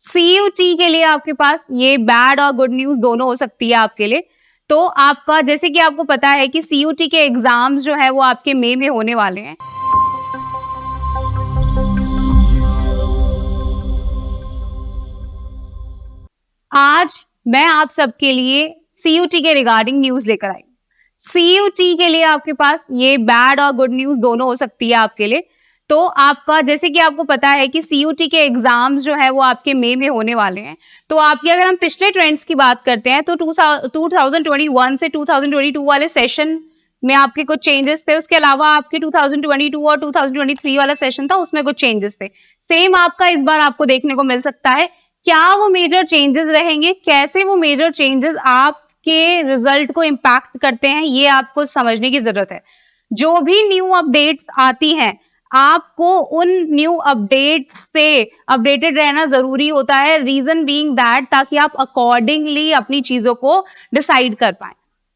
CUT के लिए आपके पास ये बैड और गुड न्यूज़ दोनों हो सकती है आपके लिए। तो आपका जैसे कि आपको पता है कि सीयूटी के एग्ज़ाम्स जो है वो आपके मई में होने वाले हैं। आज मैं आप सबके लिए सीयूटी के रिगार्डिंग न्यूज़ लेकर आई। सीयूटी के लिए आपके पास ये बैड और गुड न्यूज़ दोनों हो सकती है आपके लिए। तो आपका जैसे कि आपको पता है कि सीयूटी के एग्ज़ाम्स जो है वो आपके मई में होने वाले हैं। तो आपकी अगर हम पिछले ट्रेंड्स की बात करते हैं तो 2021 से 2022 वाले सेशन में आपके कुछ चेंजेस थे। उसके अलावा आपके 2022 और 2023 वाला सेशन था, उसमें कुछ चेंजेस थे। सेम आपका इस बार आपको देखने को मिल सकता है। क्या वो मेजर चेंजेस रहेंगे? कैसे वो मेजर चेंजेस आपके रिजल्ट को इम्पैक्ट करते हैं, ये आपको समझने की जरूरत है। जो भी न्यू अपडेट्स आती हैं, आपको उन न्यू अपडेट्स से अपडेटेड रहना जरूरी होता है। रीजन बीइंग दैट ताकि आप अकॉर्डिंगली अपनी चीजों को डिसाइड कर पाए।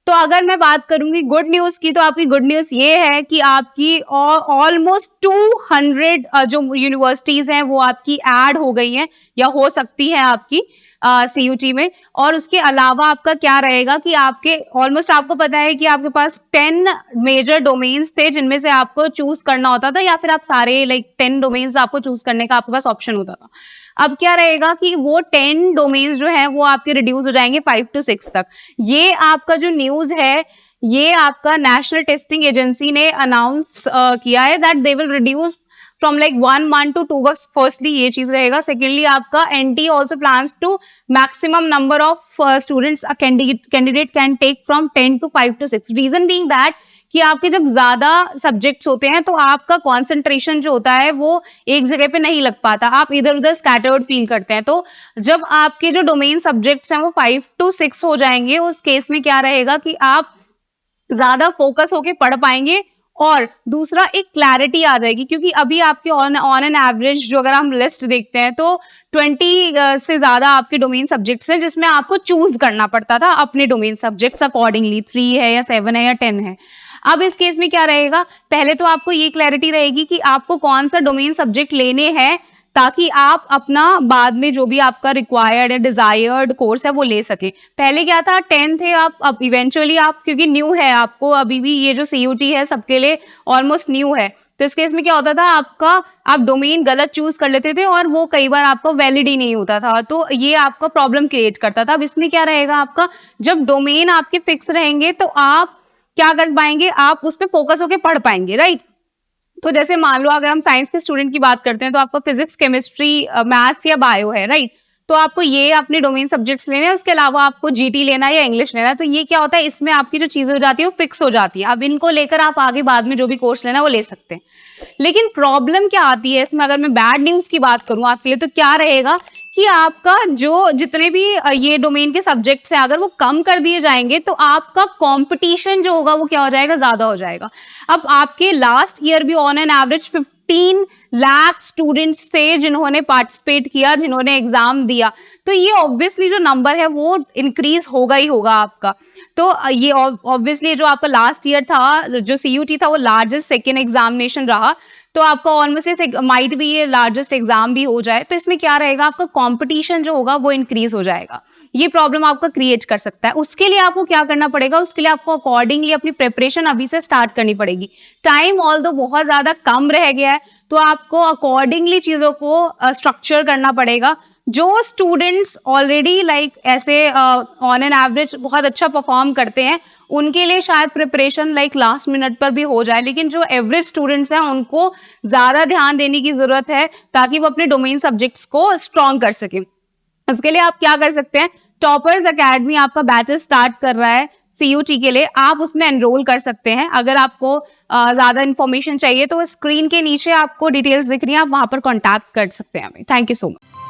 तो अगर मैं बात करूंगी गुड न्यूज की, तो आपकी गुड न्यूज ये है कि आपकी ऑलमोस्ट 200 जो यूनिवर्सिटीज हैं वो आपकी ऐड हो गई हैं या हो सकती है आपकी सीयूटी में। और उसके अलावा आपका क्या रहेगा कि आपके ऑलमोस्ट आपको पता है कि आपके पास 10 मेजर डोमेन्स थे जिनमें से आपको चूज करना होता था, या फिर आप सारे 10 डोमेन्स आपको चूज करने का आपके पास ऑप्शन होता था। अब क्या रहेगा कि वो 10 डोमेन्स जो है वो आपके रिड्यूस हो जाएंगे 5 to 6 तक। ये आपका जो न्यूज है, ये आपका नेशनल टेस्टिंग एजेंसी ने अनाउंस किया है that they will reduce from 1 month to 2 months। Firstly ये चीज रहेगा। सेकेंडली आपका NT also plans to maximum number of students candidate can take from 10 to 5 to 6। Reason being that कि आपके जब ज्यादा सब्जेक्ट्स होते हैं तो आपका कॉन्सेंट्रेशन जो होता है वो एक जगह पे नहीं लग पाता, आप इधर उधर स्कैटर्ड फील करते हैं। तो जब आपके जो डोमेन सब्जेक्ट्स हैं वो 5 to 6 हो जाएंगे, उस केस में क्या रहेगा कि आप ज्यादा फोकस होके पढ़ पाएंगे। और दूसरा एक क्लैरिटी आ जाएगी, क्योंकि अभी आपके ऑन एन एवरेज जो अगर हम लिस्ट देखते हैं तो 20 से ज्यादा आपके डोमेन सब्जेक्ट्स हैं जिसमें आपको चूज करना पड़ता था अपने डोमेन सब्जेक्ट्स अकॉर्डिंगली। 3 है या 7 है या 10 है। अब इस केस में क्या रहेगा, पहले तो आपको ये क्लैरिटी रहेगी कि आपको कौन सा डोमेन सब्जेक्ट लेने हैं ताकि आप अपना बाद में जो भी आपका रिक्वायर्ड या डिजायर्ड कोर्स है वो ले सके। पहले क्या था, 10 थे आप, अब इवेंचुअली आप क्योंकि न्यू है, आपको अभी भी ये जो सीयूटी है सबके लिए ऑलमोस्ट न्यू है, तो इस केस में क्या होता था आप डोमेन गलत चूज कर लेते थे और वो कई बार आपका वैलिड ही नहीं होता था, तो ये आपका प्रॉब्लम क्रिएट करता था। अब इसमें क्या रहेगा, आपका जब डोमेन आपके फिक्स रहेंगे तो आप क्या कर पाएंगे, आप उस पर फोकस होकर पढ़ पाएंगे, राइट। तो जैसे मान लो अगर हम साइंस के स्टूडेंट की बात करते हैं तो आपका फिजिक्स, केमिस्ट्री, मैथ्स या बायो है, राइट। तो आपको ये अपने डोमेन सब्जेक्ट्स लेने हैं, उसके अलावा आपको जीटी लेना है या इंग्लिश लेना है। तो ये क्या होता है, इसमें आपकी जो चीजें हो जाती है वो फिक्स हो जाती है। अब इनको लेकर आप आगे बाद में जो भी कोर्स लेना है वो ले सकते हैं। लेकिन प्रॉब्लम क्या आती है इसमें, अगर मैं बैड न्यूज की बात करूं आपके लिए, तो क्या रहेगा कि आपका जो जितने भी ये डोमेन के सब्जेक्ट्स हैं अगर वो कम कर दिए जाएंगे तो आपका कंपटीशन जो होगा वो क्या हो जाएगा, ज्यादा हो जाएगा। अब आपके लास्ट ईयर भी on an average 15 lakh students थे जिन्होंने पार्टिसिपेट किया, जिन्होंने एग्जाम दिया। तो ये ऑब्वियसली जो नंबर है वो इंक्रीज होगा ही होगा आपका। तो ये ऑब्वियसली जो आपका लास्ट ईयर था, जो सीयूटी था, वो लार्जेस्ट सेकेंड एग्जामिनेशन रहा, तो आपका ऑलमोस्ट माइट भी ये लार्जेस्ट एग्जाम भी हो जाए। तो इसमें क्या रहेगा, आपका कंपटीशन जो होगा वो इंक्रीज हो जाएगा। ये प्रॉब्लम आपका क्रिएट कर सकता है। उसके लिए आपको क्या करना पड़ेगा, उसके लिए आपको अकॉर्डिंगली अपनी प्रिपरेशन अभी से स्टार्ट करनी पड़ेगी। टाइम ऑल्दो बहुत ज्यादा कम रह गया है, तो आपको अकॉर्डिंगली चीजों को स्ट्रक्चर करना पड़ेगा। जो स्टूडेंट्स ऑलरेडी ऐसे ऑन एन एवरेज बहुत अच्छा परफॉर्म करते हैं, उनके लिए शायद प्रिपरेशन लास्ट मिनट पर भी हो जाए, लेकिन जो एवरेज स्टूडेंट्स हैं उनको ज्यादा ध्यान देने की जरूरत है ताकि वो अपने डोमेन सब्जेक्ट्स को स्ट्रॉन्ग कर सके। उसके लिए आप क्या कर सकते हैं, टॉपर्स एकेडमी आपका बैचेस स्टार्ट कर रहा है सीयूटी के लिए, आप उसमें एनरोल कर सकते हैं। अगर आपको ज्यादा इन्फॉर्मेशन चाहिए तो स्क्रीन के नीचे आपको डिटेल्स दिख रही है, आप वहां पर कॉन्टैक्ट कर सकते हैं हमें। Thank you so much.